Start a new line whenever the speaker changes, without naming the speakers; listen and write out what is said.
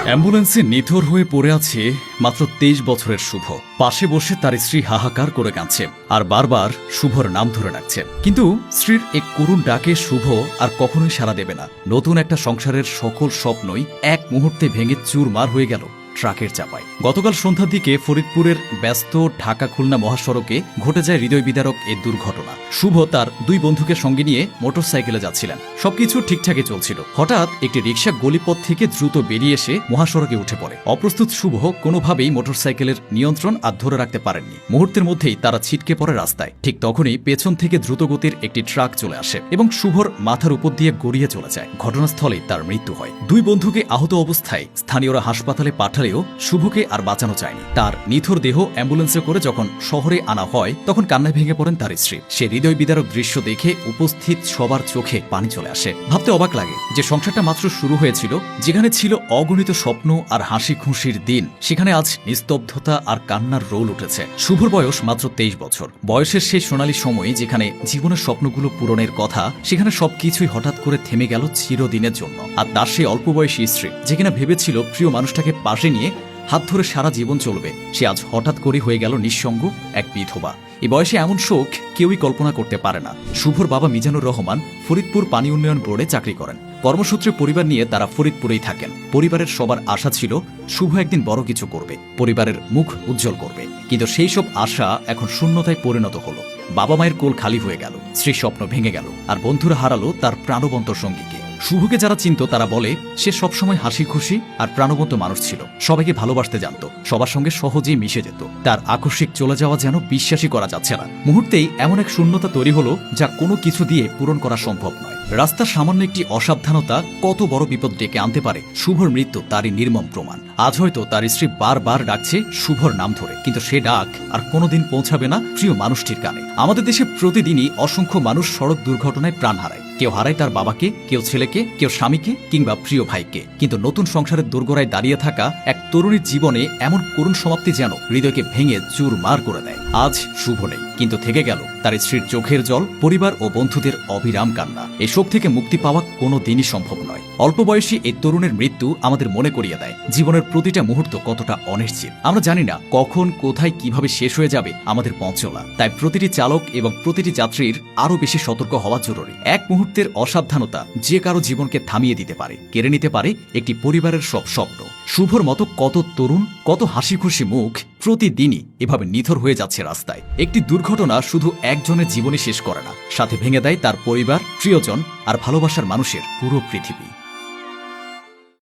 অ্যাম্বুলেন্সে নিথর হয়ে পড়ে আছে মাত্র ২৩ বছরের শুভ। পাশে বসে তার স্ত্রী হাহাকার করে কাঁদছে আর বারবার শুভর নাম ধরে ডাকছে, কিন্তু স্ত্রীর এক করুণ ডাকে শুভ আর কখনোই সাড়া দেবে না। নতুন একটা সংসারের সকল স্বপ্নই এক মুহূর্তে ভেঙে চুরমার হয়ে গেল ট্রাকের চাপায়। গতকাল সন্ধ্যার দিকে ফরিদপুরের ব্যস্ত ঢাকা খুলনা মহাসড়কে ঘটে যায় হৃদয় বিদারক এই দুর্ঘটনা। শুভ তার দুই বন্ধুকে সঙ্গে নিয়ে মোটরসাইকেলে যাচ্ছিলেন। সবকিছু ঠিকঠাকই চলছিল। হঠাৎ একটি রিকশা গলিপথ থেকে দ্রুত বেরিয়ে এসে মহাসড়কে উঠে পড়ে। অপ্রস্তুত শুভ কোনোভাবেই মোটরসাইকেলের নিয়ন্ত্রণ আর ধরে রাখতে পারেননি। মুহূর্তের মধ্যেই তারা ছিটকে পড়ে রাস্তায়। ঠিক তখনই পেছন থেকে দ্রুতগতির একটি ট্রাক চলে আসে এবং শুভর মাথার উপর দিয়ে গড়িয়ে চলে যায়। ঘটনাস্থলেই তার মৃত্যু হয়। দুই বন্ধুকে আহত অবস্থায় স্থানীয়রা হাসপাতালে পাঠালেও শুভকে আর বাঁচানো যায়নি। তার নিথর দেহ অ্যাম্বুলেন্সে করে যখন শহরে আনা হয়, তখন কান্নায় ভেঙে পড়েন তার স্ত্রী। সে হৃদয় বিদারক দৃশ্য দেখে উপস্থিত সবার চোখে পানি চলে আসে। ভাবতে অবাক লাগে যে সংসারটা মাত্র শুরু হয়েছিল, যেখানে ছিল অগণিত স্বপ্ন আর হাসি খুশির দিন, সেখানে আজ নিস্তব্ধতা আর কান্নার রোল উঠেছে। শুভর বয়স মাত্র ২৩ বছর। বয়সের সেই সোনালী সময় যেখানে জীবনের স্বপ্নগুলো পূরণের কথা, সেখানে সবকিছুই হঠাৎ করে থেমে গেল চিরদিনের জন্য। আর তার সেই অল্প বয়সী স্ত্রী, যে কিনা ভেবেছিল প্রিয় মানুষটাকে পাশে নিয়ে হাত ধরে সারা জীবন চলবে, সে আজ হঠাৎ করে হয়ে গেল নিঃসঙ্গ এক বিধবা। এই বয়সে এমন শোক কেউই কল্পনা করতে পারে না। শুভর বাবা মিজানুর রহমান ফরিদপুর পানি উন্নয়ন বোর্ডে চাকরি করেন। কর্মসূত্রে পরিবার নিয়ে তারা ফরিদপুরেই থাকেন। পরিবারের সবার আশা ছিল শুভ একদিন বড় কিছু করবে, পরিবারের মুখ উজ্জ্বল করবে। কিন্তু সেই সব আশা এখন শূন্যতায় পরিণত হলো। বাবা মায়ের কোল খালি হয়ে গেল, স্ত্রীর স্বপ্ন ভেঙে গেল, আর বন্ধুরা হারালো তার প্রাণবন্ত সঙ্গীকে। শুভকে যারা চিনত তারা বলে সে সবসময় হাসি খুশি আর প্রাণবন্ত মানুষ ছিল। সবাইকে ভালোবাসতে জানত, সবার সঙ্গে সহজেই মিশে যেত। তার আকস্মিক চলে যাওয়া যেন বিশ্বাসই করা যাচ্ছে না। মুহূর্তেই এমন এক শূন্যতা তৈরি হলো যা কোনো কিছু দিয়ে পূরণ করা সম্ভব নয়। রাস্তার সামান্য একটি অসাবধানতা কত বড় বিপদ ডেকে আনতে পারে, শুভর মৃত্যু তারই নির্মম প্রমাণ। আজ হয়তো তার স্ত্রী বারবার ডাকছে শুভর নাম ধরে, কিন্তু সে ডাক আর কোনোদিন পৌঁছাবে না প্রিয় মানুষটির কানে। আমাদের দেশে প্রতিদিনই অসংখ্য মানুষ সড়ক দুর্ঘটনায় প্রাণ হারায়। কেউ হারায় তার বাবাকে, কেউ ছেলেকে, কেউ স্বামীকে কিংবা প্রিয় ভাইকে। কিন্তু নতুন সংসারের দোরগোড়ায় দাঁড়িয়ে থাকা এক তরুণীর জীবনে এমন করুণ সমাপ্তি যেন হৃদয়কে ভেঙে চুরমার করে দেয়। আজ শুভ নেই, কিন্তু থেকে গেল তার স্ত্রীর চোখের জল, পরিবার ও বন্ধুদের অবিরাম কান্না। এই শোক থেকে মুক্তি পাওয়া কোনো দিনই সম্ভব নয়। অল্প বয়সী এই তরুণের মৃত্যু আমাদের মনে করিয়ে দেয় জীবনের প্রতিটা মুহূর্ত কতটা অনিশ্চিত। আমরা জানি না কখন, কোথায়, কিভাবে শেষ হয়ে যাবে আমাদের পথ চলা। তাই প্রতিটি চালক এবং প্রতিটি যাত্রীর আরো বেশি সতর্ক হওয়া জরুরি। এক মুহূর্তের অসাবধানতা যে কারো জীবনকে থামিয়ে দিতে পারে, কেড়ে নিতে পারে একটি পরিবারের সব স্বপ্ন। শুভর মতো কত তরুণ, কত হাসি খুশি মুখ প্রতিদিনই এভাবে নিথর হয়ে যাচ্ছে রাস্তায়। একটি দুর্ঘটনা শুধু একজনের জীবনই শেষ করে না, সাথে ভেঙে দেয় তার পরিবার, প্রিয়জন আর ভালোবাসার মানুষের পুরো পৃথিবী।